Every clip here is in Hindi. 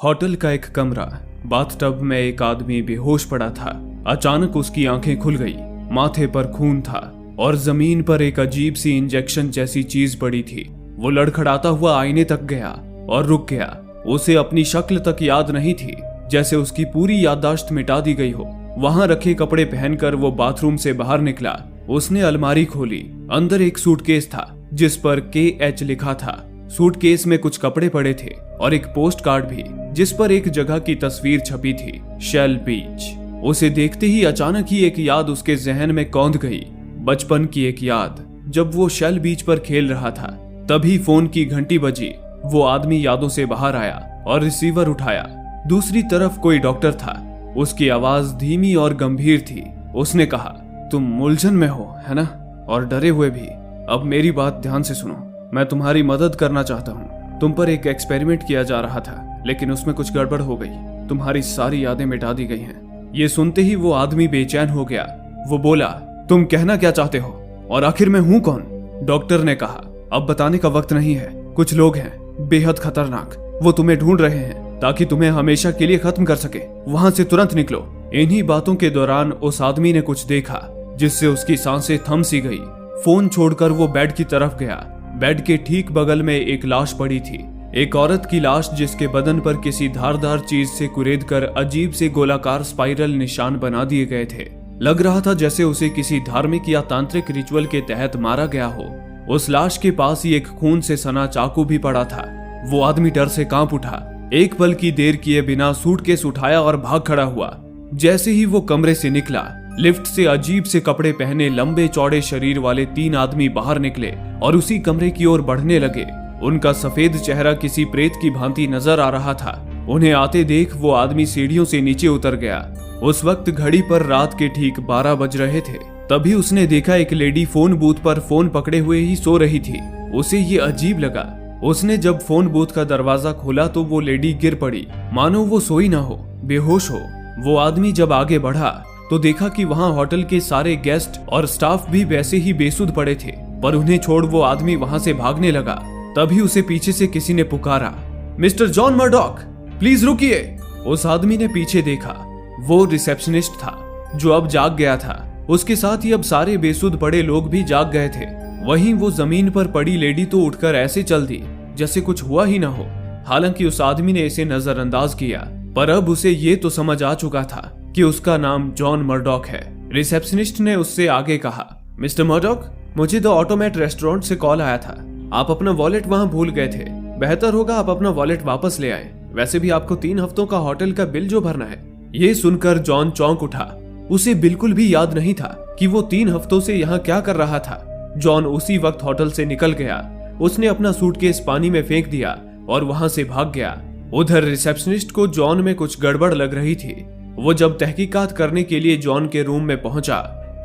होटल का एक कमरा। बाथटब में एक आदमी बेहोश पड़ा था। अचानक उसकी आंखें खुल गई, माथे पर खून था और जमीन पर एक अजीब सी इंजेक्शन जैसी चीज पड़ी थी। वो लड़खड़ाता हुआ आईने तक गया और रुक गया। उसे अपनी शक्ल तक याद नहीं थी, जैसे उसकी पूरी याददाश्त मिटा दी गई हो। वहां रखे कपड़े पहनकर वो बाथरूम से बाहर निकला। उसने अलमारी खोली। अंदर एक सूटकेस था जिस पर KH लिखा था। सूटकेस में कुछ कपड़े पड़े थे और एक पोस्ट कार्ड भी जिस पर एक जगह की तस्वीर छपी थी, शेल बीच। उसे देखते ही अचानक ही एक याद उसके जहन में कौंध गई, बचपन की एक याद, जब वो शेल बीच पर खेल रहा था। तभी फोन की घंटी बजी। वो आदमी यादों से बाहर आया और रिसीवर उठाया। दूसरी तरफ कोई डॉक्टर था। उसकी आवाज धीमी और गंभीर थी। उसने कहा, तुम उलझन में हो, है ना, और डरे हुए भी। अब मेरी बात ध्यान से सुनो। मैं तुम्हारी मदद करना चाहता हूँ। तुम पर एक एक्सपेरिमेंट किया जा रहा था, लेकिन उसमें कुछ गड़बड़ हो गई। तुम्हारी सारी यादें मिटा दी गई हैं। ये सुनते ही वो आदमी बेचैन हो गया। वो बोला, तुम कहना क्या चाहते हो, और आखिर मैं हूँ कौन? डॉक्टर ने कहा, अब बताने का वक्त नहीं है। कुछ लोग हैं बेहद खतरनाक। वो तुम्हें ढूंढ रहे हैं ताकि तुम्हें हमेशा के लिए खत्म कर सके। वहां से तुरंत निकलो। इन्हीं बातों के दौरान उस आदमी ने कुछ देखा जिससे उसकी सांसें थम सी गई। फोन छोड़कर वो बेड की तरफ गया। बेड के ठीक बगल में एक लाश पड़ी थी, एक औरत की लाश जिसके बदन पर किसी धारदार चीज से कुरेदकर अजीब से गोलाकार स्पाइरल निशान बना दिए गए थे। लग रहा था जैसे उसे किसी धार्मिक या तांत्रिक रिचुअल के तहत मारा गया हो। उस लाश के पास ही एक खून से सना चाकू भी पड़ा था। वो आदमी डर से कांप उठा। एक पल की देर किए बिना सूटकेस उठाया और भाग खड़ा हुआ। जैसे ही वो कमरे से निकला, लिफ्ट से अजीब से कपड़े पहने लंबे चौड़े शरीर वाले 3 आदमी बाहर निकले और उसी कमरे की ओर बढ़ने लगे। उनका सफेद चेहरा किसी प्रेत की भांति नजर आ रहा था। उन्हें आते देख वो आदमी सीढ़ियों से नीचे उतर गया। उस वक्त घड़ी पर रात के ठीक 12 बज रहे थे। तभी उसने देखा एक लेडी फोन बूथ पर फोन पकड़े हुए ही सो रही थी। उसे ये अजीब लगा। उसने जब फोन बूथ का दरवाजा खोला तो वो लेडी गिर पड़ी, मानो वो सोई ना हो, बेहोश हो। वो आदमी जब आगे बढ़ा तो देखा कि वहां होटल के सारे गेस्ट और स्टाफ भी वैसे ही बेसुध पड़े थे, पर उन्हें छोड़ वो आदमी वहां से भागने लगा। तभी उसे पीछे से किसी ने पुकारा, मिस्टर जॉन मर्डॉक, प्लीज रुकिए। उस आदमी ने पीछे देखा। वो रिसेप्शनिस्ट था जो अब जाग गया था। उसके साथ ही अब सारे बेसुध पड़े लोग भी जाग गए थे। वहीं वो जमीन पर पड़ी लेडी तो उठकर ऐसे चल दी जैसे कुछ हुआ ही ना हो। हालांकि उस आदमी ने इसे नजरअंदाज किया, पर अब उसे ये तो समझ आ चुका था कि उसका नाम जॉन मर्डॉक है। रिसेप्शनिस्ट ने उससे आगे कहा, मिस्टर मर्डॉक, मुझे द ऑटोमेट रेस्टोरेंट से कॉल आया था। आप अपना वॉलेट वहां भूल गए थे। बेहतर होगा आप अपना वॉलेट वापस ले आए। वैसे भी आपको 3 हफ्तों का होटल का बिल जो भरना है। ये सुनकर जॉन चौंक उठा। उसे बिल्कुल भी याद नहीं था कि वो 3 हफ्तों से यहाँ क्या कर रहा था। जॉन उसी वक्त होटल से निकल गया। उसने अपना सूटकेस पानी में फेंक दिया और वहां से भाग गया। उधर रिसेप्शनिस्ट को जॉन में कुछ गड़बड़ लग रही थी। वो जब तहकीकात करने के लिए जॉन के रूम में पहुंचा,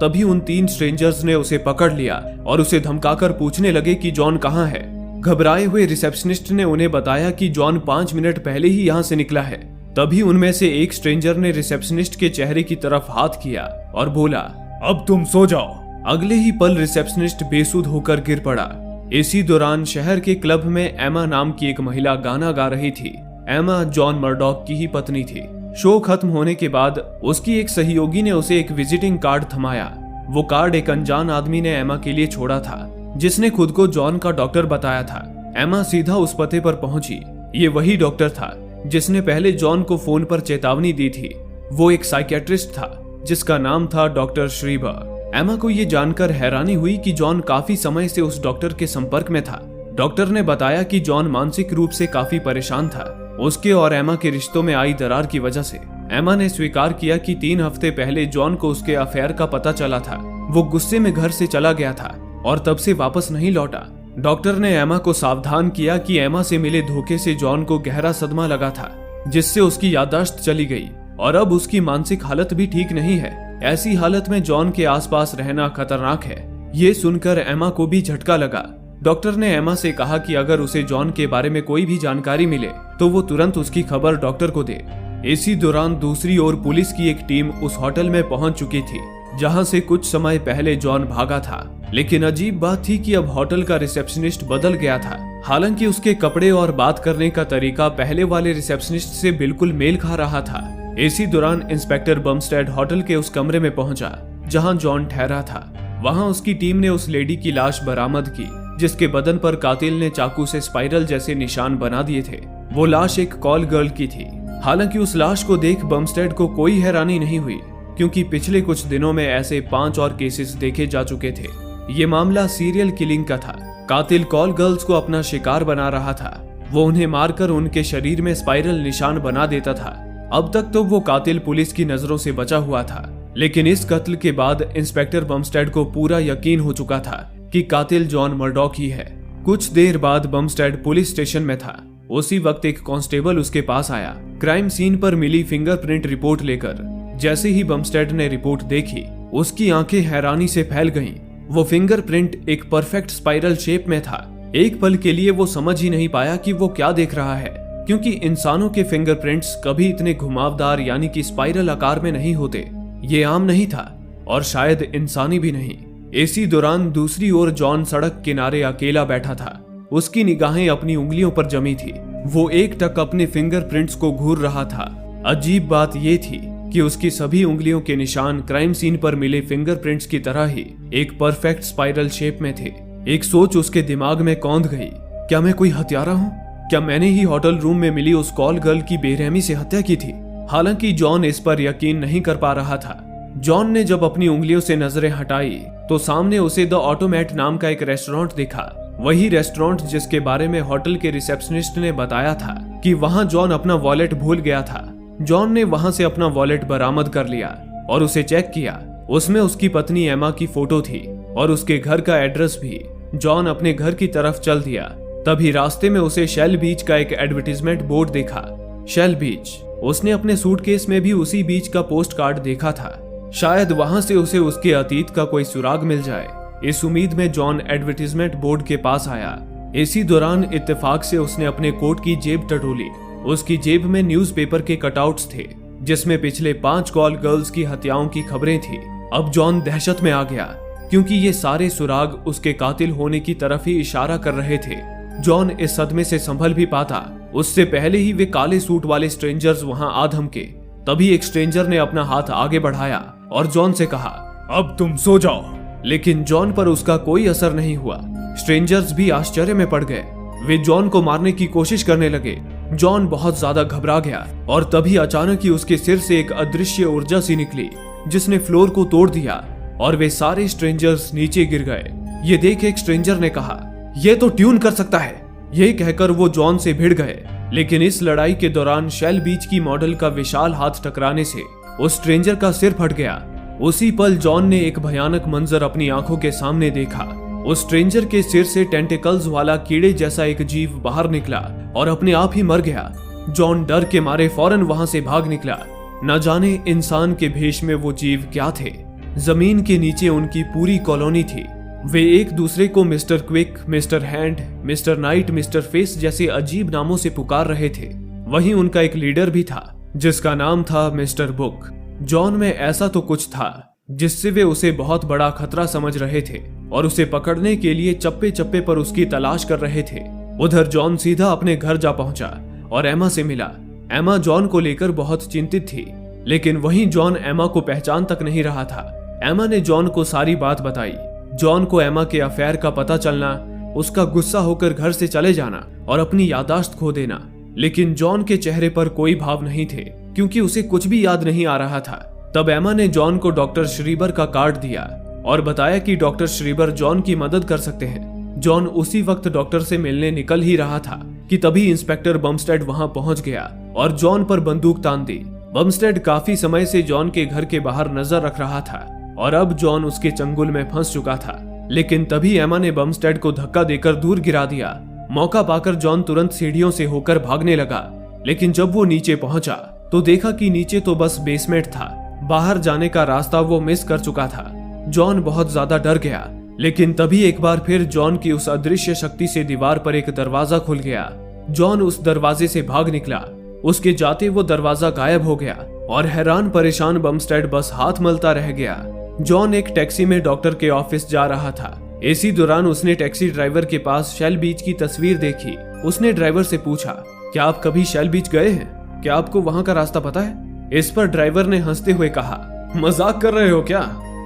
तभी उन 3 स्ट्रेंजर्स ने उसे पकड़ लिया और उसे धमकाकर पूछने लगे कि जॉन कहाँ है। घबराए हुए रिसेप्शनिस्ट ने उन्हें बताया कि जॉन 5 मिनट पहले ही यहाँ से निकला है। तभी उनमें से एक स्ट्रेंजर ने रिसेप्शनिस्ट के चेहरे की तरफ हाथ किया और बोला, अब तुम सो जाओ। अगले ही पल रिसेप्शनिस्ट बेसुध होकर गिर पड़ा। इसी दौरान शहर के क्लब में एमा नाम की एक महिला गाना गा रही थी। एमा जॉन मर्डॉक की ही पत्नी थी। शो खत्म होने के बाद उसकी एक सहयोगी ने उसे एक विजिटिंग कार्ड थमाया। वो कार्ड एक अनजान आदमी ने एमा के लिए छोड़ा था, जिसने खुद को जॉन का डॉक्टर बताया था। एमा सीधा उस पते पर पहुंची। ये वही डॉक्टर था जिसने पहले जॉन को फोन पर चेतावनी दी थी। वो एक साइकियाट्रिस्ट था जिसका नाम था डॉक्टर श्रीबर। एमा को ये जानकर हैरानी हुई कि जॉन काफी समय से उस डॉक्टर के संपर्क में था। डॉक्टर ने बताया कि जॉन मानसिक रूप से काफी परेशान था, उसके और एमा के रिश्तों में आई दरार की वजह से। एमा ने स्वीकार किया कि 3 हफ्ते पहले जॉन को उसके अफेयर का पता चला था। वो गुस्से में घर से चला गया था और तब से वापस नहीं लौटा। डॉक्टर ने एमा को सावधान किया कि एमा से मिले धोखे से जॉन को गहरा सदमा लगा था, जिससे उसकी याददाश्त चली गई और अब उसकी मानसिक हालत भी ठीक नहीं है। ऐसी हालत में जॉन के आसपास रहना खतरनाक है। ये सुनकर एमा को भी झटका लगा। डॉक्टर ने एमा से कहा कि अगर उसे जॉन के बारे में कोई भी जानकारी मिले तो वो तुरंत उसकी खबर डॉक्टर को दे। इसी दौरान दूसरी ओर पुलिस की एक टीम उस होटल में पहुंच चुकी थी जहां से कुछ समय पहले जॉन भागा था। लेकिन अजीब बात थी कि अब होटल का रिसेप्शनिस्ट बदल गया था। हालांकि उसके कपड़े और बात करने का तरीका पहले वाले रिसेप्शनिस्ट से बिल्कुल मेल खा रहा था। इसी दौरान इंस्पेक्टर बमस्टेड होटल के उस कमरे में पहुंचा जहां जॉन ठहरा था। वहां उसकी टीम ने उस लेडी की लाश बरामद की जिसके बदन पर कातिल ने चाकू से स्पाइरल जैसे निशान बना दिए थे। वो लाश एक कॉल गर्ल की थी। हालांकि उस लाश को देख बमस्टेड को कोई हैरानी नहीं हुई, क्योंकि पिछले कुछ दिनों में ऐसे 5 और केसेस देखे जा चुके थे। ये मामला सीरियल किलिंग का था। कातिल कॉल गर्ल्स को अपना शिकार बना रहा था। वो उन्हें मारकर उनके शरीर में स्पाइरल निशान बना देता था। अब तक तो वो कातिल पुलिस की नजरों से बचा हुआ था, लेकिन इस कत्ल के बाद इंस्पेक्टर बमस्टेड को पूरा यकीन हो चुका था कि कातिल जॉन मर्डॉक ही है। कुछ देर बाद बमस्टेड पुलिस स्टेशन में था। उसी वक्त एक कांस्टेबल उसके पास आया क्राइम सीन पर मिली फिंगरप्रिंट रिपोर्ट लेकर। जैसे ही बमस्टेड ने रिपोर्ट देखी, उसकी आंखें हैरानी से फैल गईं। वो फिंगरप्रिंट एक परफेक्ट स्पाइरल शेप में था। एक पल के लिए वो समझ ही नहीं पाया कि वो क्या देख रहा है, क्योंकि इंसानों के फिंगरप्रिंट्स कभी इतने घुमावदार यानी कि स्पाइरल आकार में नहीं होते। ये आम नहीं था और शायद इंसानी भी नहीं। इसी दौरान दूसरी ओर जॉन सड़क किनारे अकेला बैठा था। उसकी निगाहें अपनी उंगलियों पर जमी थी। वो एक टक अपने फिंगरप्रिंट्स को घूर रहा था। अजीब बात यह थी कि उसकी सभी उंगलियों के निशान क्राइम सीन पर मिले फिंगरप्रिंट्स की तरह ही एक परफेक्ट स्पाइरल शेप में थे। एक सोच उसके दिमाग में कौंध गई, क्या मैं कोई हत्यारा हूँ? क्या मैंने ही होटल रूम में मिली उस कॉल गर्ल की बेरहमी से हत्या की थी? हालांकि जॉन इस पर यकीन नहीं कर पा रहा था। जॉन ने जब अपनी उंगलियों से नजरें हटाई तो सामने उसे द ऑटोमेट नाम का एक रेस्टोरेंट दिखा। वही रेस्टोरेंट जिसके बारे में होटल के रिसेप्शनिस्ट ने बताया था कि वहां जॉन अपना वॉलेट भूल गया था। जॉन ने वहां से अपना वॉलेट बरामद कर लिया और उसे चेक किया। उसमें उसकी पत्नी एमा की फोटो थी और उसके घर का एड्रेस भी। जॉन अपने घर की तरफ चल दिया। तभी रास्ते में उसे शेल बीच का एक एडवर्टीजमेंट बोर्ड देखा। शेल बीच, उसने अपने सूटकेस में भी उसी बीच का पोस्ट कार्ड देखा था। शायद वहां से उसे उसके अतीत का कोई सुराग मिल जाए। इस उम्मीद में जॉन एडवर्टीजमेंट बोर्ड के पास आया। इसी दौरान इत्तेफाक से उसने अपने कोट की जेब टटोली। उसकी जेब में न्यूज़पेपर के कटआउट्स थे जिसमें पिछले 5 कॉल गर्ल्स की हत्याओं की खबरें थी। अब जॉन दहशत में आ गया, क्योंकि ये सारे सुराग उसके कातिल होने की तरफ ही इशारा कर रहे थे। जॉन इस सदमे से संभल भी पाता उससे पहले ही वे काले सूट वाले स्ट्रेंजर्स वहां आ धमके। तभी एक स्ट्रेंजर ने अपना हाथ आगे बढ़ाया और जॉन से कहा, अब तुम सो जाओ। लेकिन जॉन पर उसका कोई असर नहीं हुआ। स्ट्रेंजर्स भी आश्चर्य में पड़ गए। वे जॉन को मारने की कोशिश करने लगे। जॉन बहुत ज्यादा घबरा गया और तभी अचानक ही उसके सिर से एक अदृश्य ऊर्जा सी निकली जिसने फ्लोर को तोड़ दिया और वे सारे स्ट्रेंजर्स नीचे गिर गए। ये देख एक स्ट्रेंजर ने कहा, ये तो ट्यून कर सकता है। ये कहकर वो जॉन से भिड़ गए। लेकिन इस लड़ाई के दौरान शेल बीच की मॉडल का विशाल हाथ टकराने से उस स्ट्रेंजर का सिर फट गया। उसी पल जॉन ने एक भयानक मंजर अपनी आंखों के सामने देखा। उस स्ट्रेंजर के सिर से टेंटिकल्स वाला कीड़े जैसा एक जीव बाहर निकला और अपने आप ही मर गया। जॉन डर के मारे फौरन वहां से भाग निकला। न जाने इंसान के भेष में वो जीव क्या थे। जमीन के नीचे उनकी पूरी कॉलोनी थी। वे एक दूसरे को mister quick, mister hand, mister night, mister face जैसे अजीब नामों से पुकार रहे थे। वहीं उनका एक लीडर भी था जिसका नाम था मिस्टर बुक। जॉन में ऐसा तो कुछ था जिससे वे उसे बहुत बड़ा खतरा समझ रहे थे और उसे पकड़ने के लिए चप्पे चप्पे पर उसकी तलाश कर रहे थे। उधर जॉन सीधा अपने घर जा पहुंचा और एमा से मिला। एमा जॉन को लेकर बहुत चिंतित थी, लेकिन वहीं जॉन एमा को पहचान तक नहीं रहा था। एमा ने जॉन को सारी बात बताई। जॉन को एमा के अफेयर का पता चलना, उसका गुस्सा होकर घर से चले जाना और अपनी यादाश्त खो देना। लेकिन जॉन के चेहरे पर कोई भाव नहीं थे, क्योंकि उसे कुछ भी याद नहीं आ रहा था। तब एमा ने जॉन को डॉक्टर श्रीबर का कार्ड दिया और बताया कि डॉक्टर श्रीबर जॉन की मदद कर सकते हैं। जॉन उसी वक्त डॉक्टर से मिलने निकल ही रहा था कि तभी इंस्पेक्टर बमस्टेड वहां पहुंच गया और जॉन पर बंदूक तान दी। बमस्टेड काफी समय से जॉन के घर के बाहर नजर रख रहा था और अब जॉन उसके चंगुल में फंस चुका था। लेकिन तभी एमा ने बमस्टेड को धक्का देकर दूर गिरा दिया। मौका पाकर जॉन तुरंत सीढ़ियों से होकर भागने लगा। लेकिन जब वो नीचे पहुंचा तो देखा कि नीचे तो बस बेसमेंट था। बाहर जाने का रास्ता वो मिस कर चुका था। जॉन बहुत ज्यादा डर गया। लेकिन तभी एक बार फिर जॉन की उस अदृश्य शक्ति से दीवार पर एक दरवाजा खुल गया। जॉन उस दरवाजे से भाग निकला। उसके जाते वो दरवाजा गायब हो गया और हैरान परेशान बमस्टेड बस हाथ मलता रह गया। जॉन एक टैक्सी में डॉक्टर के ऑफिस जा रहा था। इसी दौरान उसने टैक्सी ड्राइवर के पास शेल बीच की तस्वीर देखी। उसने ड्राइवर से पूछा, क्या आप कभी शेल बीच गए हैं? क्या आपको वहां का रास्ता पता है? इस पर ड्राइवर ने हंसते हुए कहा, मजाक कर रहे हो क्या?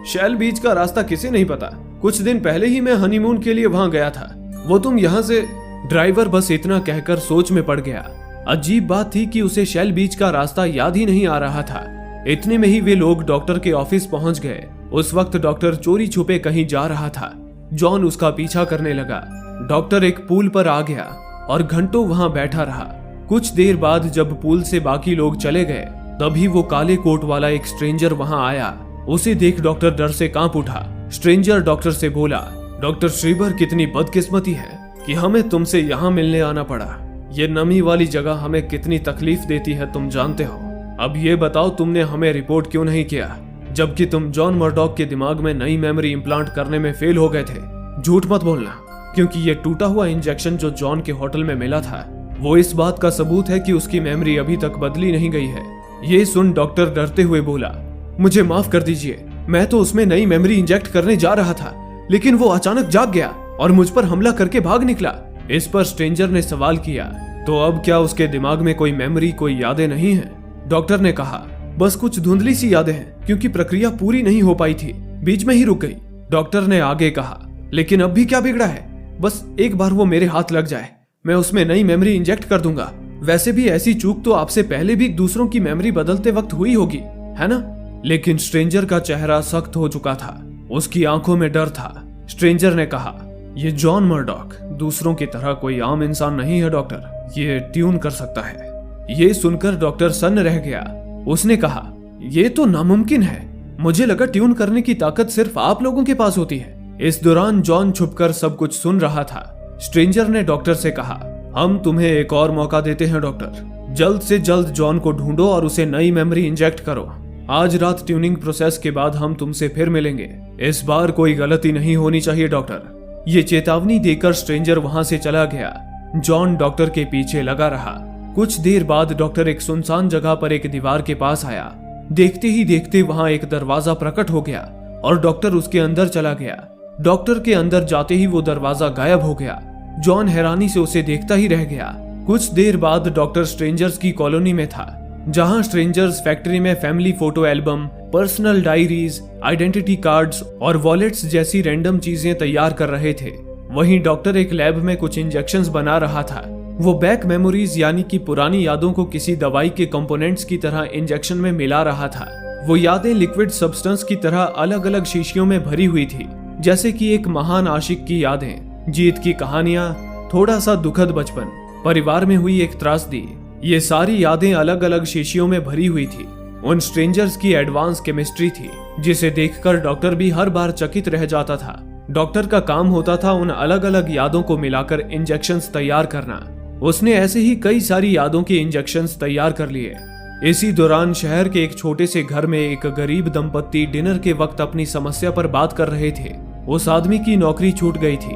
शेल बीच का रास्ता किसे नहीं पता? कुछ दिन पहले ही मैं हनीमून के लिए वहां गया था। वो तुम यहाँ से। ड्राइवर बस इतना कहकर सोच में पड़ गया। अजीब बात थी कि उसे शेल बीच का रास्ता याद ही नहीं आ रहा था। इतने में ही वे लोग डॉक्टर के ऑफिस पहुंच गए। उस वक्त डॉक्टर चोरी छुपे कहीं जा रहा था। जॉन उसका पीछा करने लगा। डॉक्टर एक पूल पर आ गया और घंटों वहां बैठा रहा। कुछ देर बाद जब पूल से बाकी लोग चले गए, तभी वो काले कोट वाला एक स्ट्रेंजर वहां आया। उसे देख डॉक्टर डर से कांप उठा। स्ट्रेंजर डॉक्टर से बोला, डॉक्टर श्रीबर, कितनी बदकिस्मती है कि हमें तुमसे यहाँ मिलने आना पड़ा। ये नमी वाली जगह हमें कितनी तकलीफ देती है तुम जानते हो। अब ये बताओ, तुमने हमें रिपोर्ट क्यों नहीं किया, जबकि तुम जॉन मर्डॉक के दिमाग में नई मेमोरी इम्प्लांट करने में फेल हो गए थे? झूठ मत बोलना, क्योंकि ये टूटा हुआ इंजेक्शन जो जॉन के होटल में मिला था, वो इस बात का सबूत है कि उसकी मेमोरी अभी तक बदली नहीं गई है। ये सुन डॉक्टर डरते हुए बोला, मुझे माफ कर दीजिए, मैं तो उसमें नई मेमोरी इंजेक्ट करने जा रहा था, लेकिन वो अचानक जाग गया और मुझ पर हमला करके भाग निकला। इस पर स्ट्रेंजर ने सवाल किया, तो अब क्या उसके दिमाग में कोई मेमोरी, कोई यादें नहीं है? डॉक्टर ने कहा, बस कुछ धुंधली सी यादें हैं, क्योंकि प्रक्रिया पूरी नहीं हो पाई थी, बीच में ही रुक गई। डॉक्टर ने आगे कहा, लेकिन अब भी क्या बिगड़ा है? बस एक बार वो मेरे हाथ लग जाए, मैं उसमें नई मेमोरी इंजेक्ट कर दूंगा। वैसे भी ऐसी चूक तो आपसे पहले भी दूसरों की मेमोरी बदलते वक्त हुई होगी, है ना? लेकिन स्ट्रेंजर का चेहरा सख्त हो चुका था। उसकी आंखों में डर था। स्ट्रेंजर ने कहा, ये जॉन मर्डॉक दूसरों की तरह कोई आम इंसान नहीं है डॉक्टर, ये ट्यून कर सकता है। ये सुनकर डॉक्टर सन्न रह गया। उसने कहा, ये तो नामुमकिन है, मुझे लगा ट्यून करने की ताकत सिर्फ आप लोगों के पास होती है। इस दौरान जॉन छुपकर सब कुछ सुन रहा था। स्ट्रेंजर ने डॉक्टर से कहा, हम तुम्हें एक और मौका देते हैं डॉक्टर, जल्द से जल्द जॉन को ढूंढो और उसे नई मेमोरी इंजेक्ट करो। आज रात ट्यूनिंग प्रोसेस के बाद हम तुमसे फिर मिलेंगे। इस बार कोई गलती नहीं होनी चाहिए डॉक्टर। ये चेतावनी देकर स्ट्रेंजर वहां से चला गया। जॉन डॉक्टर के पीछे लगा रहा। कुछ देर बाद डॉक्टर एक सुनसान जगह पर एक दीवार के पास आया। देखते ही देखते वहां एक दरवाजा प्रकट हो गया और डॉक्टर उसके अंदर चला गया। डॉक्टर के अंदर जाते ही वो दरवाजा गायब हो गया। जॉन हैरानी से उसे देखता ही रह गया। कुछ देर बाद डॉक्टर स्ट्रेंजर्स की कॉलोनी में था, जहां स्ट्रेंजर्स फैक्ट्री में family photo album, personal diaries, identity cards और वॉलेट्स जैसी रैंडम चीजें तैयार कर रहे थे। वहीं डॉक्टर एक लैब में कुछ इंजेक्शंस बना रहा था। वो बैक मेमोरीज यानी कि पुरानी यादों को किसी दवाई के कंपोनेंट्स की तरह इंजेक्शन में मिला रहा था। वो यादें लिक्विड सब्सटेंस की तरह अलग अलग शीशियों में भरी हुई थी, जैसे कि एक महान आशिक की यादें, जीत की कहानियां, थोड़ा सा दुखद बचपन, परिवार में हुई एक त्रासदी। ये सारी यादें अलग अलग शीशियों में भरी हुई थी। उन स्ट्रेंजर्स की एडवांस केमिस्ट्री थी, जिसे देखकर डॉक्टर भी हर बार चकित रह जाता था। डॉक्टर का काम होता था उन अलग अलग यादों को मिलाकर इंजेक्शंस तैयार करना। उसने ऐसे ही कई सारी यादों के इंजेक्शंस तैयार कर लिए। इसी दौरान शहर के एक छोटे से घर में एक गरीब दंपत्ति डिनर के वक्त अपनी समस्या पर बात कर रहे थे। उस आदमी की नौकरी छूट गई थी,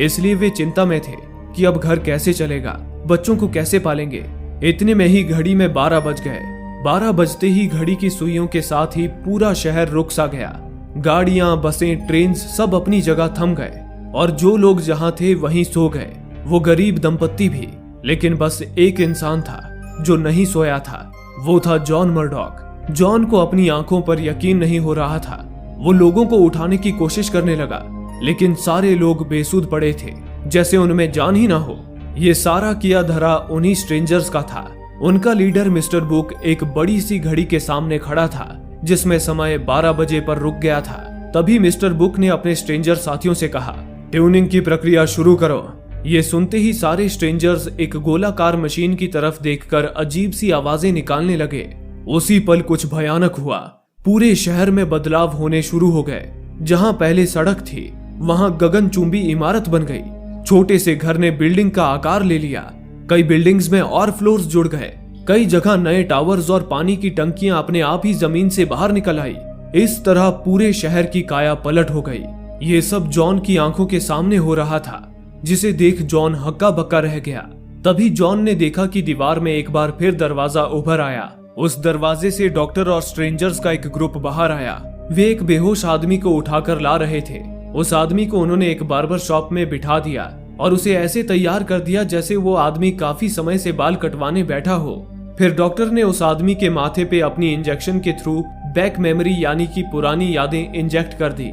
इसलिए वे चिंता में थे कि अब घर कैसे चलेगा, बच्चों को कैसे पालेंगे। इतने में ही घड़ी में 12 बज गए। 12 बजते ही घड़ी की सुइयों के साथ ही पूरा शहर रुक सा गया। गाड़ियां, बसें, ट्रेन सब अपनी जगह थम गए और जो लोग जहां थे वहीं सो गए, वो गरीब दंपत्ति भी। लेकिन बस एक इंसान था जो नहीं सोया था, वो था जॉन मर्डॉक। जॉन को अपनी आंखों पर यकीन नहीं हो रहा था। वो लोगों को उठाने की कोशिश करने लगा, लेकिन सारे लोग बेसुध पड़े थे, जैसे उनमें जान ही ना हो। ये सारा किया धरा उन्हीं स्ट्रेंजर्स का था। उनका लीडर मिस्टर बुक एक बड़ी सी घड़ी के सामने खड़ा था, जिसमें समय 12 बजे पर रुक गया था। तभी मिस्टर बुक ने अपने स्ट्रेंजर साथियों से कहा, ट्यूनिंग की प्रक्रिया शुरू करो। ये सुनते ही सारे स्ट्रेंजर्स एक गोलाकार मशीन की तरफ देखकर अजीब सी आवाजें निकालने लगे। उसी पल कुछ भयानक हुआ। पूरे शहर में बदलाव होने शुरू हो गए। जहां पहले सड़क थी, वहां गगनचुंबी इमारत बन गई। छोटे से घर ने बिल्डिंग का आकार ले लिया। कई बिल्डिंग्स में और फ्लोर्स जुड़ गए। कई जगह नए टावर्स और पानी की टंकियां अपने आप ही जमीन से बाहर निकल आई। इस तरह पूरे शहर की काया पलट हो गई। ये सब जॉन की आंखों के सामने हो रहा था, जिसे देख जॉन हक्का बक्का रह गया। तभी जॉन ने देखा कि दीवार में एक बार फिर दरवाजा उभर आया। उस दरवाजे से डॉक्टर और स्ट्रेंजर्स का एक ग्रुप बाहर आया। वे एक बेहोश आदमी को उठाकर ला रहे थे। उस आदमी को उन्होंने एक बार्बर शॉप में बिठा दिया और उसे ऐसे तैयार कर दिया जैसे वो आदमी काफी समय से बाल कटवाने बैठा हो। फिर डॉक्टर ने उस आदमी के माथे पे अपनी इंजेक्शन के थ्रू बैक मेमोरी यानी कि पुरानी यादें इंजेक्ट कर दी।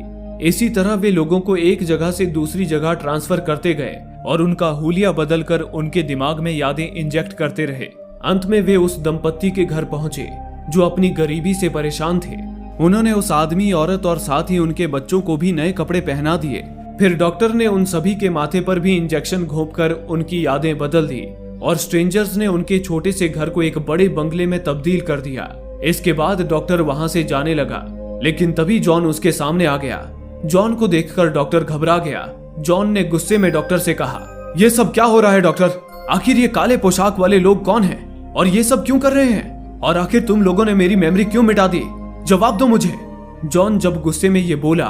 इसी तरह वे लोगों को एक जगह से दूसरी जगह ट्रांसफर करते गए और उनका हुलिया बदलकर उनके दिमाग में यादें इंजेक्ट करते रहे। अंत में वे उस दंपत्ति के घर पहुंचे जो अपनी गरीबी से परेशान थे। उन्होंने उस आदमी, औरत और साथ ही उनके बच्चों को भी नए कपड़े पहना दिए। फिर डॉक्टर ने उन सभी के माथे पर भी इंजेक्शन घोंपकर उनकी यादें बदल दी और स्ट्रेंजर्स ने उनके छोटे से घर को एक बड़े बंगले में तब्दील कर दिया। इसके बाद डॉक्टर वहां से जाने लगा, लेकिन तभी जॉन उसके सामने आ गया। जॉन को देखकर डॉक्टर घबरा गया। जॉन ने गुस्से में डॉक्टर से कहा, ये सब क्या हो रहा है डॉक्टर? आखिर ये काले पोशाक वाले लोग कौन हैं और ये सब क्यों कर रहे हैं? और आखिर तुम लोगों ने मेरी मेमोरी क्यों मिटा दी? जवाब दो मुझे। जॉन जब गुस्से में ये बोला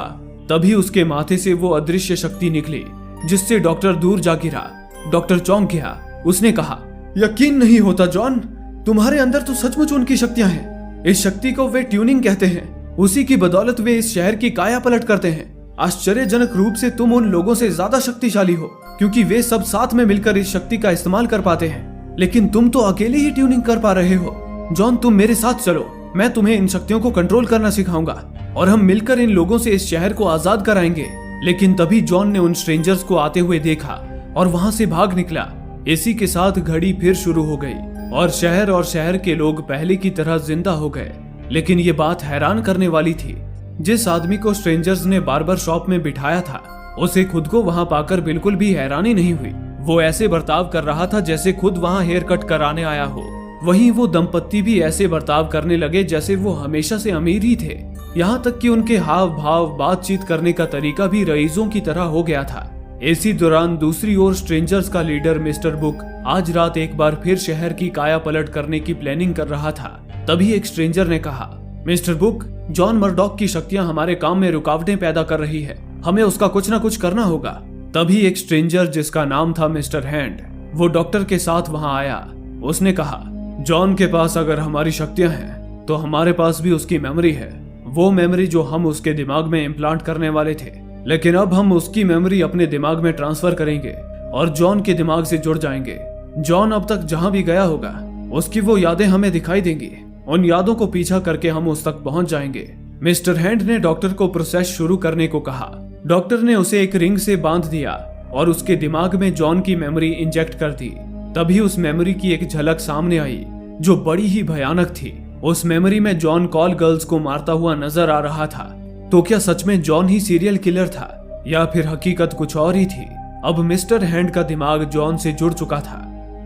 तभी उसके माथे से वो अदृश्य शक्ति निकली जिससे डॉक्टर दूर जा गिरा। डॉक्टर चौंक गया। उसने कहा, यकीन नहीं होता जॉन, तुम्हारे अंदर तो सचमुच उनकी शक्तियां हैं। इस शक्ति को वे ट्यूनिंग कहते हैं। उसी की बदौलत वे इस शहर की काया पलट करते हैं। आश्चर्यजनक रूप से तुम उन लोगों से ज्यादा शक्तिशाली हो क्योंकि वे सब साथ में मिलकर इस शक्ति का इस्तेमाल कर पाते हैं, लेकिन तुम तो अकेले ही ट्यूनिंग कर पा रहे हो। जॉन, तुम मेरे साथ चलो, मैं तुम्हें इन शक्तियों को कंट्रोल करना सिखाऊंगा और हम मिलकर इन लोगों से इस शहर को आजाद कराएंगे। लेकिन तभी जॉन ने उन स्ट्रेंजर्स को आते हुए देखा और वहां से भाग निकला। इसी के साथ घड़ी फिर शुरू हो गई और शहर के लोग पहले की तरह जिंदा हो गए। लेकिन ये बात हैरान करने वाली थी, जिस आदमी को स्ट्रेंजर्स ने बार्बर शॉप में बिठाया था उसे खुद को वहां पाकर बिल्कुल भी हैरानी नहीं हुई। वो ऐसे बर्ताव कर रहा था जैसे खुद वहां हेयर कट कराने आया हो। वहीं वो दंपत्ति भी ऐसे बर्ताव करने लगे जैसे वो हमेशा से अमीर ही थे। यहाँ तक कि उनके हाव भाव, बातचीत करने का तरीका भी रईसों की तरह हो गया था। इसी दौरान दूसरी ओर स्ट्रेंजर्स का लीडर मिस्टर बुक आज रात एक बार फिर शहर की काया पलट करने की प्लानिंग कर रहा था। तभी एक स्ट्रेंजर ने कहा, मिस्टर बुक, जॉन मर्डॉक की शक्तियां हमारे काम में रुकावटें पैदा कर रही है, हमें उसका कुछ न कुछ करना होगा। तभी एक स्ट्रेंजर जिसका नाम था मिस्टर हैंड, वो डॉक्टर के साथ वहां आया। उसने कहा, जॉन के पास अगर हमारी शक्तियां हैं तो हमारे पास भी उसकी मेमोरी है, वो मेमोरी जो हम उसके दिमाग में इम्प्लांट करने वाले थे। लेकिन अब हम उसकी मेमोरी अपने दिमाग में ट्रांसफर करेंगे और जॉन के दिमाग से जुड़ जाएंगे। जॉन अब तक जहां भी गया होगा उसकी वो यादें हमें दिखाई देंगी। उन यादों को पीछा करके हम उस तक पहुंच जाएंगे। मिस्टर हैंड ने डॉक्टर को प्रोसेस शुरू करने को कहा। डॉक्टर ने उसे एक रिंग से बांध दिया और उसके दिमाग में जॉन की मेमोरी इंजेक्ट कर दी। तभी उस मेमोरी की एक झलक सामने आई जो बड़ी ही भयानक थी। उस मेमोरी में जॉन कॉल गर्ल्स को मारता हुआ नजर आ रहा था। तो क्या सच में जॉन ही सीरियल किलर था या फिर हकीकत कुछ और ही थी? अब मिस्टर हैंड का दिमाग जॉन से जुड़ चुका था।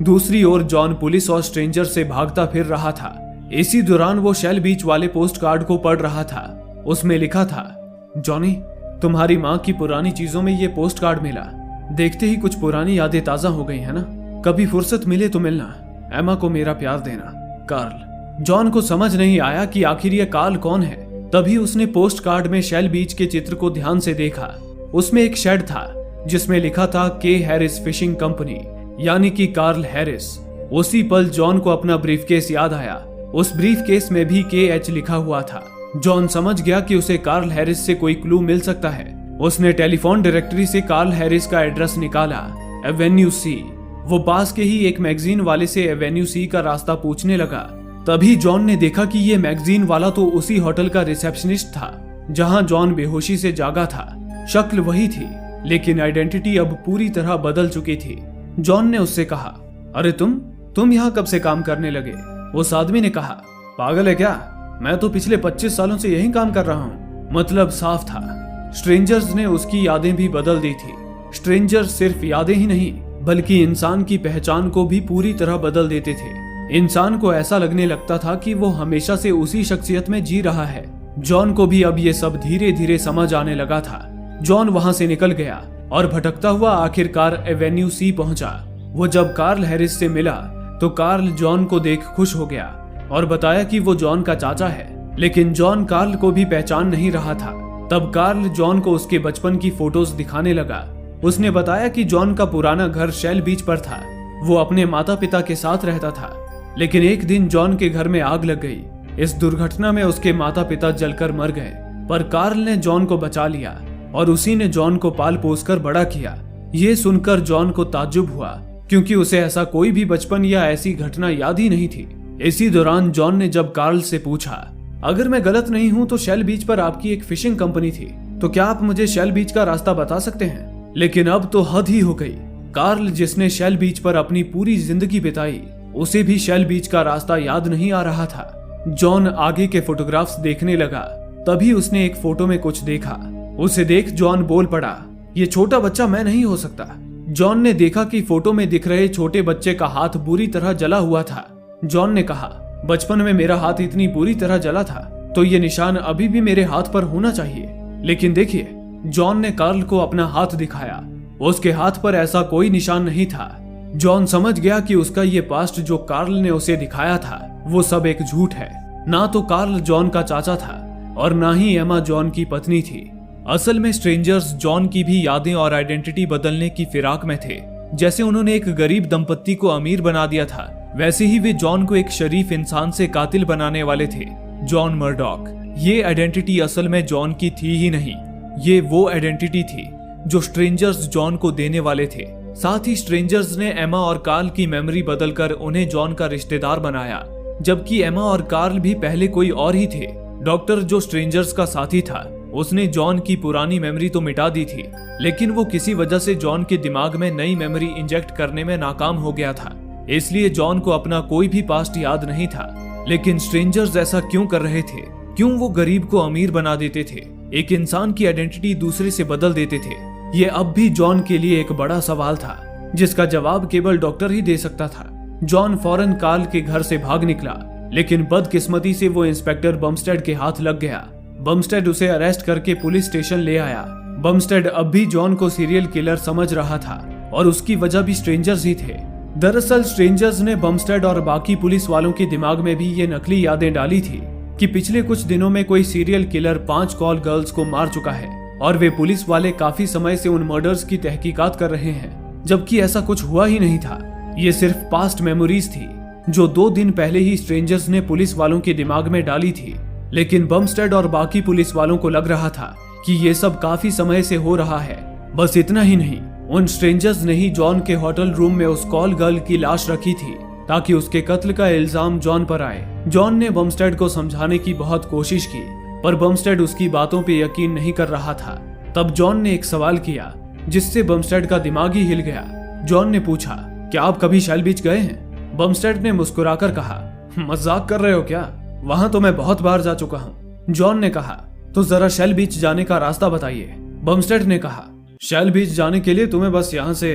दूसरी ओर जॉन पुलिस और स्ट्रेंजर से भागता फिर रहा था। इसी दौरान वो शेल बीच वाले पोस्ट कार्ड को पढ़ रहा था। उसमें लिखा था, जॉनी, तुम्हारी माँ की पुरानी चीजों में ये पोस्ट कार्ड मिला। देखते ही कुछ पुरानी यादें ताजा हो गई है ना। कभी फुर्सत मिले तो मिलना। एमा को मेरा प्यार देना, कार्ल। जॉन को समझ नहीं आया कि आखिर ये कार्ल कौन है। तभी उसने पोस्ट कार्ड में शेल बीच के चित्र को ध्यान से देखा। उसमें एक शेड था जिसमें लिखा था के हैरिस फिशिंग कंपनी, यानी कि कार्ल हैरिस। उसी पल जॉन को अपना ब्रीफकेस याद आया। उस ब्रीफकेस में भी KH लिखा हुआ था। जॉन समझ गया कि उसे कार्ल हैरिस से कोई क्लू मिल सकता है। उसने टेलीफोन डायरेक्टरी से कार्ल हैरिस का एड्रेस निकाला, एवेन्यू C। वो पास के ही एक मैगजीन वाले से एवेन्यू C का रास्ता पूछने लगा। तभी जॉन ने देखा कि ये मैगजीन वाला तो उसी होटल का रिसेप्शनिस्ट था जहां जॉन बेहोशी से जागा था। शक्ल वही थी लेकिन आइडेंटिटी अब पूरी तरह बदल चुकी थी। जॉन ने उससे कहा, अरे तुम यहाँ कब से काम करने लगे? उस आदमी ने कहा, पागल है क्या, मैं तो पिछले 25 सालों से यही काम कर रहा हूँ। मतलब साफ था स्ट्रेंजर्स ने उसकी यादें भी बदल दी थी। स्ट्रेंजर्स सिर्फ यादें ही नहीं बल्कि इंसान की पहचान को भी पूरी तरह बदल देते थे। इंसान को ऐसा लगने लगता था कि वो हमेशा से उसी शख्सियत में जी रहा है। जॉन को भी अब ये सब धीरे धीरे समझ आने लगा था। जॉन वहां से निकल गया और भटकता हुआ आखिरकार एवेन्यू C पहुंचा। वो जब कार्ल हैरिस से मिला तो कार्ल जॉन को देख खुश हो गया और बताया कि वो जॉन का चाचा है। लेकिन जॉन कार्ल को भी पहचान नहीं रहा था। तब कार्ल जॉन को उसके बचपन की फोटोज दिखाने लगा। उसने बताया कि जॉन का पुराना घर शेल बीच पर था। वो अपने माता पिता के साथ रहता था, लेकिन एक दिन जॉन के घर में आग लग गई। इस दुर्घटना में उसके माता पिता जलकर मर गए, पर कार्ल ने जॉन को बचा लिया और उसी ने जॉन को पाल पोस कर बड़ा किया। ये सुनकर जॉन को ताज्जुब हुआ, क्योंकि उसे ऐसा कोई भी बचपन या ऐसी घटना याद ही नहीं थी। इसी दौरान जॉन ने जब कार्ल से पूछा, अगर मैं गलत नहीं हूं तो शेल बीच पर आपकी एक फिशिंग कंपनी थी, तो क्या आप मुझे शेल बीच का रास्ता बता सकते हैं? लेकिन अब तो हद ही हो गई। कार्ल, जिसने शेल बीच पर अपनी पूरी जिंदगी बिताई, उसे भी शेल बीच का रास्ता याद नहीं आ रहा था। जॉन आगे के फोटोग्राफ्स देखने लगा, तभी उसने एक फोटो में कुछ देखा। उसे देख जॉन बोल पड़ा, ये छोटा बच्चा मैं नहीं हो सकता। जॉन ने देखा कि फोटो में दिख रहे छोटे बच्चे का हाथ बुरी तरह जला हुआ था। जॉन ने कहा, बचपन में मेरा हाथ इतनी बुरी तरह जला था, तो ये निशान अभी भी मेरे हाथ पर होना चाहिए। लेकिन देखिए, जॉन ने कार्ल को अपना हाथ दिखाया। उसके हाथ पर ऐसा कोई निशान नहीं था। जॉन समझ गया कि उसका ये पास्ट जो कार्ल ने उसे दिखाया था, वो सब एक झूठ है। ना तो कार्ल जॉन का चाचा था और ना ही एमा जॉन की पत्नी थी। असल में स्ट्रेंजर्स जॉन की भी यादें और आइडेंटिटी बदलने की फिराक में थे। जैसे उन्होंने एक गरीब दंपत्ति को अमीर बना दिया था, वैसे ही वे जॉन को एक शरीफ इंसान से कातिल बनाने वाले थे, जॉन मर्डॉक। ये आइडेंटिटी असल में जॉन की थी ही नहीं, ये वो आइडेंटिटी थी जो स्ट्रेंजर्स जॉन को देने वाले थे। साथ ही स्ट्रेंजर्स ने एमा और कार्ल की मेमोरी बदलकर उन्हें जॉन का रिश्तेदार बनाया, जबकि एमा और कार्ल भी पहले कोई और ही थे। डॉक्टर, जो स्ट्रेंजर्स का साथी था, उसने जॉन की पुरानी मेमोरी तो मिटा दी थी, लेकिन वो किसी वजह से जॉन के दिमाग में नई मेमोरी इंजेक्ट करने में नाकाम हो गया था। इसलिए जॉन को अपना कोई भी पास्ट याद नहीं था। लेकिन स्ट्रेंजर्स ऐसा क्यों कर रहे थे? क्यों वो गरीब को अमीर बना देते थे, एक इंसान की आइडेंटिटी दूसरे से बदल देते थे? ये अब भी जॉन के लिए एक बड़ा सवाल था, जिसका जवाब केवल डॉक्टर ही दे सकता था। जॉन फौरन कार्ल के घर से भाग निकला, लेकिन बदकिस्मती से वो इंस्पेक्टर बमस्टेड के हाथ लग गया। बमस्टेड उसे अरेस्ट करके पुलिस स्टेशन ले आया। बमस्टेड अब भी जॉन को सीरियल किलर समझ रहा था और उसकी वजह भी स्ट्रेंजर्स ही थे। दरअसल स्ट्रेंजर्स ने बमस्टेड और बाकी पुलिस वालों के दिमाग में भी ये नकली यादें डाली थी कि पिछले कुछ दिनों में कोई सीरियल किलर 5 कॉल गर्ल्स को मार चुका है और वे पुलिस वाले काफी समय से उन मर्डर्स की तहकीकात कर रहे हैं, जबकि ऐसा कुछ हुआ ही नहीं था। ये सिर्फ पास्ट मेमोरीज थी जो 2 दिन पहले ही स्ट्रेंजर्स ने पुलिस वालों के दिमाग में डाली थी। लेकिन बमस्टेड और बाकी पुलिस वालों को लग रहा था कि ये सब काफी समय से हो रहा है। बस इतना ही नहीं, उन स्ट्रेंजर्स ने ही जॉन के होटल रूम में उस कॉल गर्ल की लाश रखी थी ताकि उसके कत्ल का इल्जाम जॉन पर आए। जॉन ने बमस्टेड को समझाने की बहुत कोशिश की, पर बमस्टेड उसकी बातों पे यकीन नहीं कर रहा था। तब जॉन ने एक सवाल किया जिससे बमस्टेड का दिमाग ही हिल गया। जॉन ने पूछा, क्या आप कभी शेल बीच गए हैं? बमस्टेड ने मुस्कुराकर कहा, मजाक कर रहे हो क्या? वहां तो मैं बहुत बार जा चुका हूँ। जॉन ने कहा, तो जरा शेल बीच जाने का रास्ता बताइए। बमस्टेड ने कहा, शेल बीच जाने के लिए तुम्हें बस यहाँ से।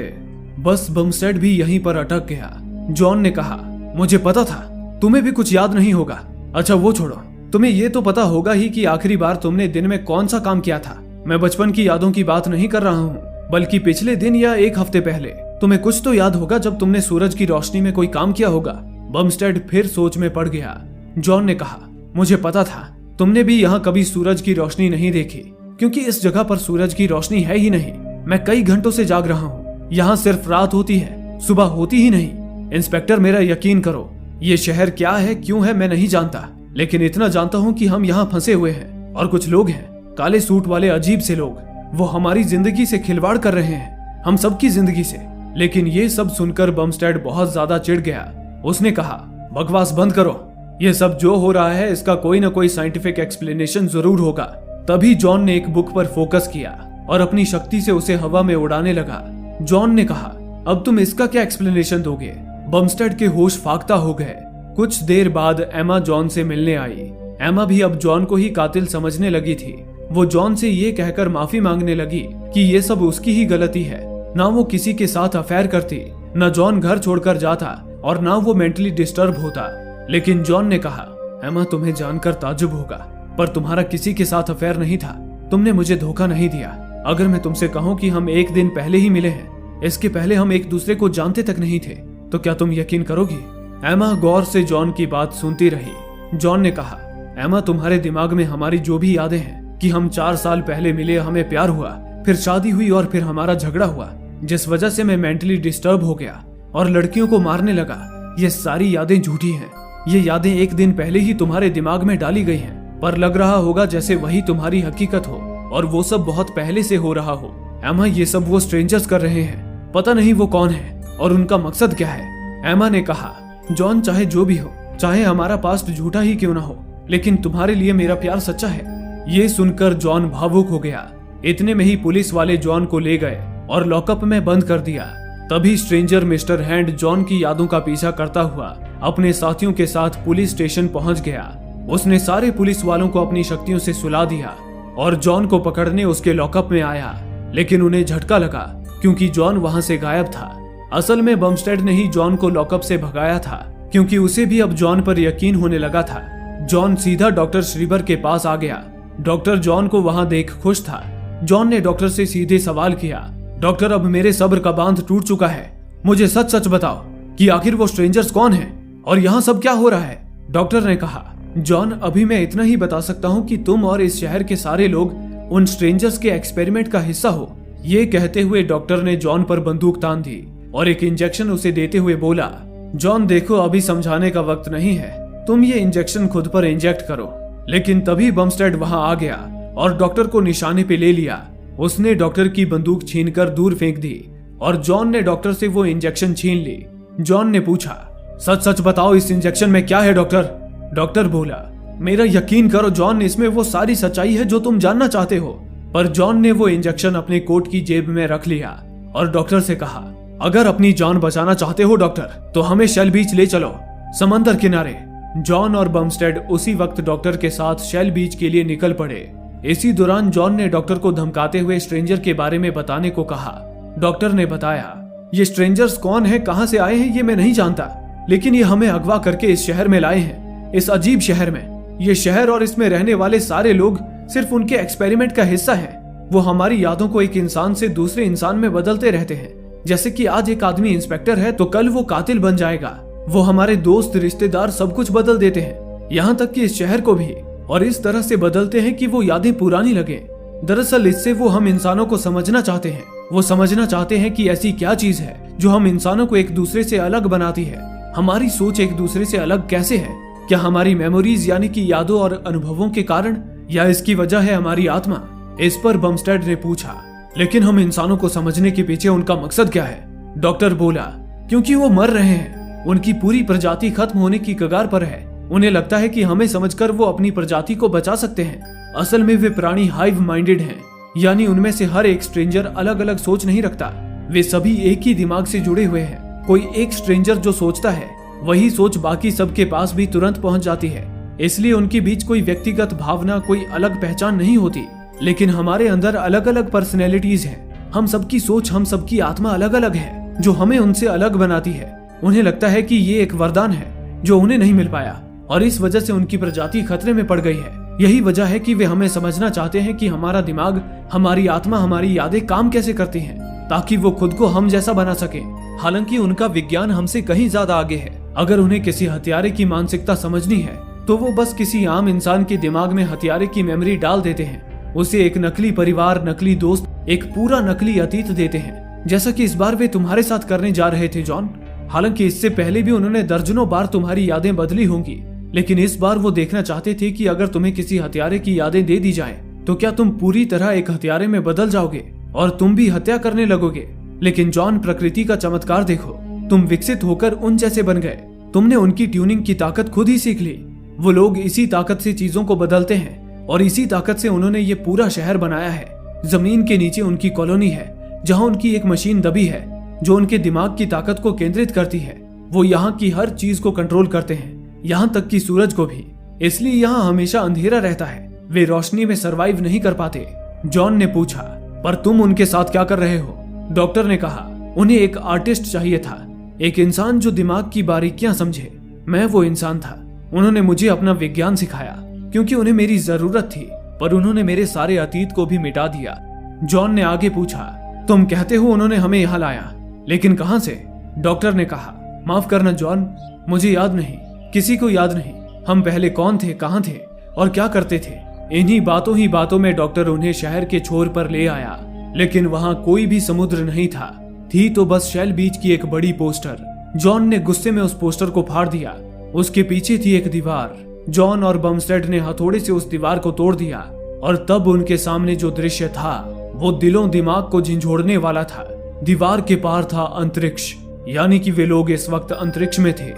बस बमस्टेड भी यहीं पर अटक गया। जॉन ने कहा, मुझे पता था तुम्हें भी कुछ याद नहीं होगा। अच्छा वो छोड़ो, तुम्हें ये तो पता होगा ही कि आखिरी बार तुमने दिन में कौन सा काम किया था। मैं बचपन की यादों की बात नहीं कर रहा हूँ, बल्कि पिछले दिन या 1 हफ्ते पहले। तुम्हें कुछ तो याद होगा जब तुमने सूरज की रोशनी में कोई काम किया होगा। बमस्टेड फिर सोच में पड़ गया। जॉन ने कहा, मुझे पता था तुमने भी यहाँ कभी सूरज की रोशनी नहीं देखी, क्योंकि इस जगह पर सूरज की रोशनी है ही नहीं। मैं कई घंटों से जाग रहा हूँ, यहाँ सिर्फ रात होती है, सुबह होती ही नहीं। इंस्पेक्टर, मेरा यकीन करो, ये शहर क्या है क्यों है मैं नहीं जानता, लेकिन इतना जानता हूँ कि हम यहाँ फंसे हुए हैं और कुछ लोग हैं, काले सूट वाले अजीब से लोग, वो हमारी जिंदगी से खिलवाड़ कर रहे हैं, हम सबकी जिंदगी से। लेकिन ये सब सुनकर बमस्टेड बहुत ज्यादा चिढ़ गया। उसने कहा, बकवास बंद करो, ये सब जो हो रहा है इसका कोई ना कोई साइंटिफिक एक्सप्लेनेशन जरूर होगा। तभी जॉन ने एक बुक पर फोकस किया और अपनी शक्ति से उसे हवा में उड़ाने लगा। जॉन ने कहा, अब तुम इसका क्या एक्सप्लेनेशन दोगे? बमस्टेड के होश फाख्ता हो गए। कुछ देर बाद एमा जॉन से मिलने आई। एमा भी अब जॉन को ही कातिल समझने लगी थी। वो जॉन से ये कहकर माफी मांगने लगी कि ये सब उसकी ही गलती है। ना वो किसी के साथ अफेयर करती, ना जॉन घर छोड़कर जाता और ना वो मेंटली डिस्टर्ब होता। लेकिन जॉन ने कहा, एमा तुम्हें जानकर ताज्जुब होगा, पर तुम्हारा किसी के साथ अफेयर नहीं था। तुमने मुझे धोखा नहीं दिया। अगर मैं तुमसे कहूँ कि हम 1 दिन पहले ही मिले हैं, इसके पहले हम एक दूसरे को जानते तक नहीं थे, तो क्या तुम यकीन करोगी? एमा गौर से जॉन की बात सुनती रही। जॉन ने कहा, एमा तुम्हारे दिमाग में हमारी जो भी यादें हैं कि हम 4 साल पहले मिले, हमें प्यार हुआ, फिर शादी हुई और फिर हमारा झगड़ा हुआ, जिस वजह से मैं मेंटली डिस्टर्ब हो गया और लड़कियों को मारने लगा, ये सारी यादें झूठी हैं। ये यादें 1 दिन पहले ही तुम्हारे दिमाग में डाली गई हैं, पर लग रहा होगा जैसे वही तुम्हारी हकीकत हो। और वो सब बहुत पहले से हो रहा हो। एमा, ये सब वो स्ट्रेंजर्स कर रहे हैं, पता नहीं वो कौन है और उनका मकसद क्या है। एमा ने कहा, जॉन, चाहे जो भी हो, चाहे हमारा पास्ट झूठा ही क्यों ना हो, लेकिन तुम्हारे लिए मेरा प्यार सच्चा है। ये सुनकर जॉन भावुक हो गया। इतने में ही पुलिस वाले जॉन को ले गए और लॉकअप में बंद कर दिया। तभी स्ट्रेंजर मिस्टर हैंड जॉन की यादों का पीछा करता हुआ अपने साथियों के साथ पुलिस स्टेशन पहुंच गया। उसने सारे पुलिस वालों को अपनी शक्तियों से सुला दिया और जॉन को पकड़ने उसके लॉकअप में आया, लेकिन उन्हें झटका लगा क्योंकि जॉन वहां से गायब था। असल में बमस्टेड ने ही जॉन को लॉकअप से भगाया था, क्योंकि उसे भी अब जॉन पर यकीन होने लगा था। जॉन सीधा डॉक्टर श्रीबर के पास आ गया। डॉक्टर जॉन को वहां देख खुश था। जॉन ने डॉक्टर से सीधे सवाल किया, डॉक्टर, अब मेरे सब्र का बांध टूट चुका है, मुझे सच सच बताओ कि आखिर वो स्ट्रेंजर्स कौन हैं और यहाँ सब क्या हो रहा है। डॉक्टर ने कहा, जॉन, अभी मैं इतना ही बता सकता हूँ कि तुम और इस शहर के सारे लोग उन स्ट्रेंजर्स के एक्सपेरिमेंट का हिस्सा हो। ये कहते हुए डॉक्टर ने जॉन पर बंदूक तान दी और एक इंजेक्शन उसे देते हुए बोला, जॉन देखो, अभी समझाने का वक्त नहीं है, तुम ये इंजेक्शन खुद पर इंजेक्ट करो। लेकिन तभी बमस्टेड वहां आ गया और डॉक्टर को निशाने पे ले लिया। उसने डॉक्टर की बंदूक छीनकर दूर फेंक दी और जॉन ने डॉक्टर से वो इंजेक्शन छीन ली। जॉन ने पूछा, सच सच बताओ, इस इंजेक्शन में क्या है डॉक्टर? डॉक्टर बोला, मेरा यकीन करो जॉन, इसमें वो सारी सच्चाई है जो तुम जानना चाहते हो। पर जॉन ने वो इंजेक्शन अपने कोट की जेब में रख लिया और डॉक्टर से कहा, अगर अपनी जान बचाना चाहते हो डॉक्टर, तो हमें शेल बीच ले चलो, समंदर किनारे। जॉन और बमस्टेड उसी वक्त डॉक्टर के साथ शेल बीच के लिए निकल पड़े। इसी दौरान जॉन ने डॉक्टर को धमकाते हुए स्ट्रेंजर के बारे में बताने को कहा। डॉक्टर ने बताया, ये स्ट्रेंजर्स कौन है, कहां से आए हैं, ये मैं नहीं जानता, लेकिन ये हमें अगवा करके इस शहर में लाए हैं, इस अजीब शहर में। ये शहर और इसमें रहने वाले सारे लोग सिर्फ उनके एक्सपेरिमेंट का हिस्सा हैं। वो हमारी यादों को एक इंसान से दूसरे इंसान में बदलते रहते हैं। जैसे कि आज एक आदमी इंस्पेक्टर है तो कल वो कातिल बन जाएगा। वो हमारे दोस्त, रिश्तेदार, सब कुछ बदल देते हैं, यहाँ तक कि इस शहर को भी, और इस तरह से बदलते हैं कि वो यादें पुरानी लगे। दरअसल इससे वो हम इंसानों को समझना चाहते हैं। वो समझना चाहते हैं कि ऐसी क्या चीज है जो हम इंसानों को एक दूसरे से अलग बनाती है। हमारी सोच एक दूसरे से अलग कैसे है? क्या हमारी मेमोरीज यानी कि यादों और अनुभवों के कारण, या इसकी वजह है हमारी आत्मा? इस पर बमस्टेड ने पूछा, लेकिन हम इंसानों को समझने के पीछे उनका मकसद क्या है? डॉक्टर बोला, क्योंकि वो मर रहे हैं, उनकी पूरी प्रजाति खत्म होने की कगार पर है। उन्हें लगता है कि हमें समझकर वो अपनी प्रजाति को बचा सकते हैं। असल में वे प्राणी हाइव माइंडेड हैं, यानी उनमें से हर एक स्ट्रेंजर अलग अलग सोच नहीं रखता। वे सभी एक ही दिमाग से जुड़े हुए हैं। कोई एक स्ट्रेंजर जो सोचता है वही सोच बाकी सबके पास भी तुरंत पहुंच जाती है। इसलिए उनके बीच कोई व्यक्तिगत भावना, कोई अलग पहचान नहीं होती। लेकिन हमारे अंदर अलग अलग पर्सनैलिटीज हैं। हम सबकी सोच, हम सबकी आत्मा अलग अलग है, जो हमें उनसे अलग बनाती है। उन्हें लगता है कि ये एक वरदान है जो उन्हें नहीं मिल पाया, और इस वजह से उनकी प्रजाति खतरे में पड़ गई है। यही वजह है कि वे हमें समझना चाहते हैं कि हमारा दिमाग, हमारी आत्मा, हमारी यादें काम कैसे करती हैं, ताकि वो खुद को हम जैसा बना सके। हालांकि उनका विज्ञान हमसे कहीं ज्यादा आगे है। अगर उन्हें किसी हत्यारे की मानसिकता समझनी है तो वो बस किसी आम इंसान के दिमाग में हत्यारे की मेमोरी डाल देते हैं। उसे एक नकली परिवार, नकली दोस्त, एक पूरा नकली अतीत देते हैं, जैसा कि इस बार वे तुम्हारे साथ करने जा रहे थे जॉन। हालांकि इससे पहले भी उन्होंने दर्जनों बार तुम्हारी यादें बदली होंगी, लेकिन इस बार वो देखना चाहते थे कि अगर तुम्हें किसी हत्यारे की यादें दे दी जाएं, तो क्या तुम पूरी तरह एक हत्यारे में बदल जाओगे और तुम भी हत्या करने लगोगे। लेकिन जॉन, प्रकृति का चमत्कार देखो, तुम विकसित होकर उन जैसे बन गए। तुमने उनकी ट्यूनिंग की ताकत खुद ही सीख ली। वो लोग इसी ताकत से चीजों को बदलते हैं, और इसी ताकत से उन्होंने ये पूरा शहर बनाया है। जमीन के नीचे उनकी कॉलोनी है, जहां उनकी एक मशीन दबी है जो उनके दिमाग की ताकत को केंद्रित करती है। वो यहाँ की हर चीज को कंट्रोल करते हैं, यहाँ तक कि सूरज को भी। इसलिए यहाँ हमेशा अंधेरा रहता है, वे रोशनी में सरवाइव नहीं कर पाते। जॉन ने पूछा, पर तुम उनके साथ क्या कर रहे हो? डॉक्टर ने कहा, उन्हें एक आर्टिस्ट चाहिए था, एक इंसान जो दिमाग की बारीकियां समझे। मैं वो इंसान था। उन्होंने मुझे अपना विज्ञान सिखाया क्योंकि उन्हें मेरी जरूरत थी, पर उन्होंने मेरे सारे अतीत को भी मिटा दिया। जॉन ने आगे पूछा, तुम कहते हो उन्होंने हमें यहाँ लाया, लेकिन कहां से? डॉक्टर ने कहा, माफ करना जॉन, मुझे याद नहीं, किसी को याद नहीं। हम पहले कौन थे, कहां थे और क्या करते थे। इन्हीं बातों ही बातों में डॉक्टर उन्हें शहर के छोर पर ले आया, लेकिन वहां कोई भी समुद्र नहीं था, थी तो बस शेल बीच की एक बड़ी पोस्टर। जॉन ने गुस्से में उस पोस्टर को फाड़ दिया। उसके पीछे थी एक दीवार। जॉन और बमस्टेड ने हथौड़े से उस दीवार को तोड़ दिया। और तब उनके सामने जो दृश्य था वो दिलों दिमाग को झंझोड़ने वाला था। दीवार के पार था अंतरिक्ष, यानी कि वे लोग इस वक्त अंतरिक्ष में थे।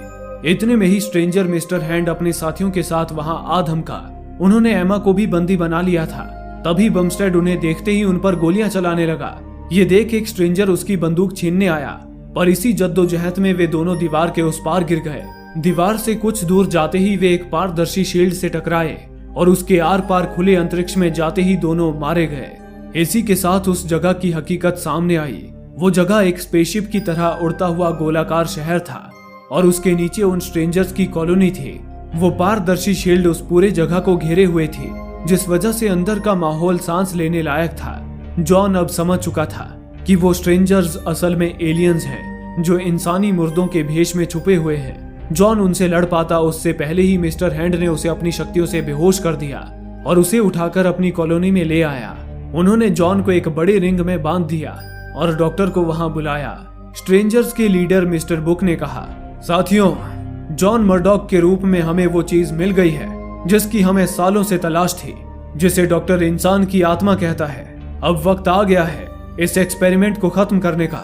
इतने में ही स्ट्रेंजर मिस्टर हैंड अपने साथियों के साथ वहां आ धमका। उन्होंने एमा को भी बंदी बना लिया था। तभी बमस्टेड उन्हें देखते ही उन पर गोलियां चलाने लगा। ये देख एक स्ट्रेंजर उसकी बंदूक छीनने आया, पर इसी जद्दोजहद में वे दोनों दीवार के उस पार गिर गए। दीवार से कुछ दूर जाते ही वे एक पारदर्शी शील्ड से टकराए और उसके आर पार खुले अंतरिक्ष में जाते ही दोनों मारे गए। इसी के साथ उस जगह की हकीकत सामने आई। वो जगह एक स्पेसशिप की तरह उड़ता हुआ गोलाकार शहर था और उसके नीचे उन स्ट्रेंजर्स की कॉलोनी थी। वो पारदर्शी शील्ड उस पूरे जगह को घेरे हुए थी, जिस वजह से अंदर का माहौल सांस लेने लायक था। जॉन अब समझ चुका था कि वो स्ट्रेंजर्स असल में एलियंस हैं, जो इंसानी मुर्दों के भेष में छुपे हुए हैं। जॉन उनसे लड़ पाता उससे पहले ही मिस्टर हैंड ने उसे अपनी शक्तियों से बेहोश कर दिया और उसे उठाकर अपनी कॉलोनी में ले आया। उन्होंने जॉन को एक बड़े रिंग में बांध दिया और डॉक्टर को वहां बुलाया। स्ट्रेंजर्स के लीडर मिस्टर बुक ने कहा, साथियों, जॉन मर्डॉक के रूप में हमें वो चीज मिल गई है जिसकी हमें सालों से तलाश थी, जिसे डॉक्टर इंसान की आत्मा कहता है। अब वक्त आ गया है इस एक्सपेरिमेंट को खत्म करने का।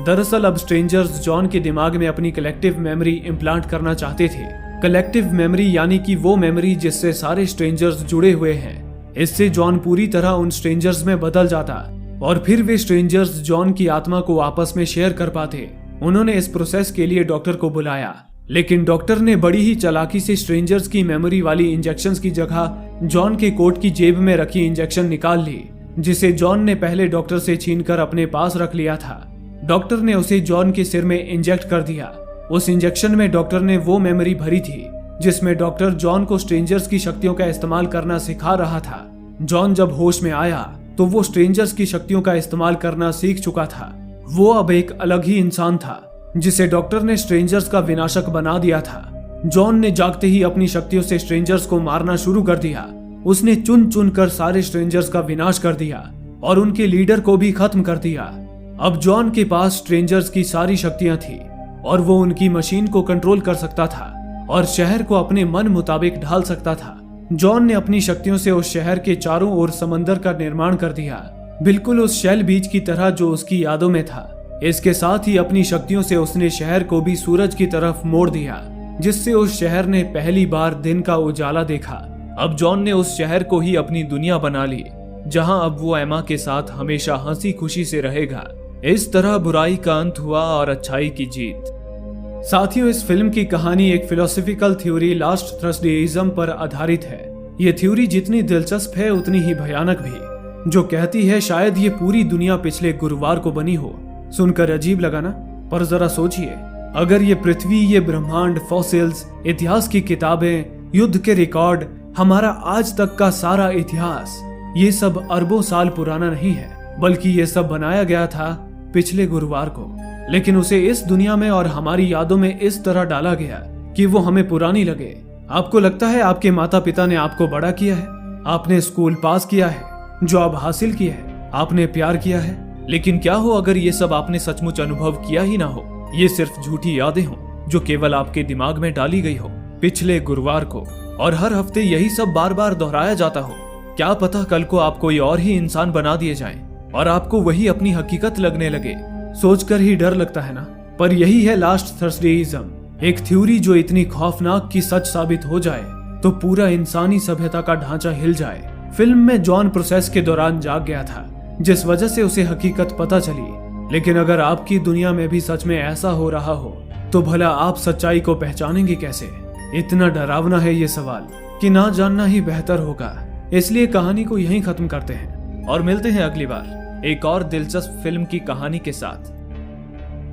दरअसल अब स्ट्रेंजर्स जॉन के दिमाग में अपनी कलेक्टिव मेमोरी इम्प्लांट करना चाहते थे। कलेक्टिव मेमोरी यानी कि वो मेमोरी जिससे सारे स्ट्रेंजर्स जुड़े हुए हैं। इससे जॉन पूरी तरह उन स्ट्रेंजर्स में बदल जाता और फिर वे स्ट्रेंजर्स जॉन की आत्मा को आपस में शेयर कर पाते। उन्होंने इस प्रोसेस के लिए डॉक्टर को बुलाया, लेकिन डॉक्टर ने बड़ी ही चालाकी से स्ट्रेंजर्स की मेमोरी वाली इंजेक्शंस की जगह जॉन के कोट की जेब में रखी इंजेक्शन निकाल ली, जिसे जॉन ने पहले डॉक्टर से छीनकर अपने पास रख लिया था। डॉक्टर ने उसे जॉन के सिर में इंजेक्ट कर दिया। उस इंजेक्शन में डॉक्टर ने वो मेमोरी भरी थी जिसमें डॉक्टर जॉन को स्ट्रेंजर्स की शक्तियों का इस्तेमाल करना सिखा रहा था। जॉन जब होश में आया तो वो स्ट्रेंजर्स की शक्तियों का इस्तेमाल करना सीख चुका था। वो अब एक अलग ही इंसान था जिसे डॉक्टर ने स्ट्रेंजर्स का विनाशक बना दिया था। जॉन ने जागते ही अपनी शक्तियों से स्ट्रेंजर्स को मारना शुरू कर दिया। उसने चुन चुन कर सारे स्ट्रेंजर्स का विनाश कर दिया और उनके लीडर को भी खत्म कर दिया। अब जॉन के पास स्ट्रेंजर्स की सारी शक्तियां थी और वो उनकी मशीन को कंट्रोल कर सकता था और शहर को अपने मन मुताबिक ढाल सकता था। जॉन ने अपनी शक्तियों से उस शहर के चारों ओर समंदर का निर्माण कर दिया, बिल्कुल उस शेल बीच की तरह जो उसकी यादों में था। इसके साथ ही अपनी शक्तियों से उसने शहर को भी सूरज की तरफ मोड़ दिया, जिससे उस शहर ने पहली बार दिन का उजाला देखा। अब जॉन ने उस शहर को ही अपनी दुनिया बना ली, जहां अब वो एमा के साथ हमेशा हंसी खुशी से रहेगा। इस तरह बुराई का अंत हुआ और अच्छाई की जीत। साथियों, इस फिल्म की कहानी एक फिलोसॉफिकल थ्योरी लास्ट थर्सडेइज्म पर आधारित है। ये थ्योरी जितनी दिलचस्प है उतनी ही भयानक भी, जो कहती है शायद ये पूरी दुनिया पिछले गुरुवार को बनी हो। सुनकर अजीब लगा ना? पर जरा सोचिए, अगर ये पृथ्वी, ये ब्रह्मांड, फॉसिल्स, इतिहास की किताबें, युद्ध के रिकॉर्ड, हमारा आज तक का सारा इतिहास, ये सब अरबों साल पुराना नहीं है, बल्कि ये सब बनाया गया था पिछले गुरुवार को। लेकिन उसे इस दुनिया में और हमारी यादों में इस तरह डाला गया कि वो हमें पुरानी लगे। आपको लगता है आपके माता पिता ने आपको बड़ा किया है, आपने स्कूल पास किया है, जॉब हासिल की है, आपने प्यार किया है, लेकिन क्या हो अगर ये सब आपने सचमुच अनुभव किया ही ना हो? ये सिर्फ झूठी यादें हो जो केवल आपके दिमाग में डाली गई हो पिछले गुरुवार को, और हर हफ्ते यही सब बार बार दोहराया जाता हो। क्या पता कल को आप कोई और ही इंसान बना दिए जाएं और आपको वही अपनी हकीकत लगने लगे। सोचकर ही डर लगता है ना? पर यही है लास्ट थर्सडेइज्म, एक थ्योरी जो इतनी खौफनाक कि सच साबित हो जाए तो पूरा इंसानी सभ्यता का ढांचा हिल जाए। फिल्म में जॉन प्रोसेस के दौरान जाग गया था, जिस वजह से उसे हकीकत पता चली। लेकिन अगर आपकी दुनिया में भी सच में ऐसा हो रहा हो तो भला आप सच्चाई को पहचानेंगे कैसे? इतना डरावना है ये सवाल कि ना जानना ही बेहतर होगा। इसलिए कहानी को यहीं खत्म करते हैं और मिलते हैं अगली बार एक और दिलचस्प फिल्म की कहानी के साथ।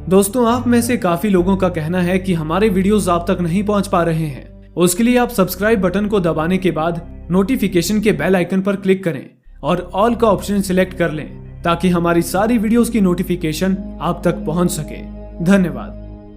दोस्तों, आप में से काफी लोगों का कहना है कि हमारे वीडियोस आप तक नहीं पहुंच पा रहे हैं। उसके लिए आप सब्सक्राइब बटन को दबाने के बाद नोटिफिकेशन के बेल आइकन पर क्लिक करें और ऑल का ऑप्शन सिलेक्ट कर लें, ताकि हमारी सारी वीडियोस की नोटिफिकेशन आप तक पहुंच सके। धन्यवाद।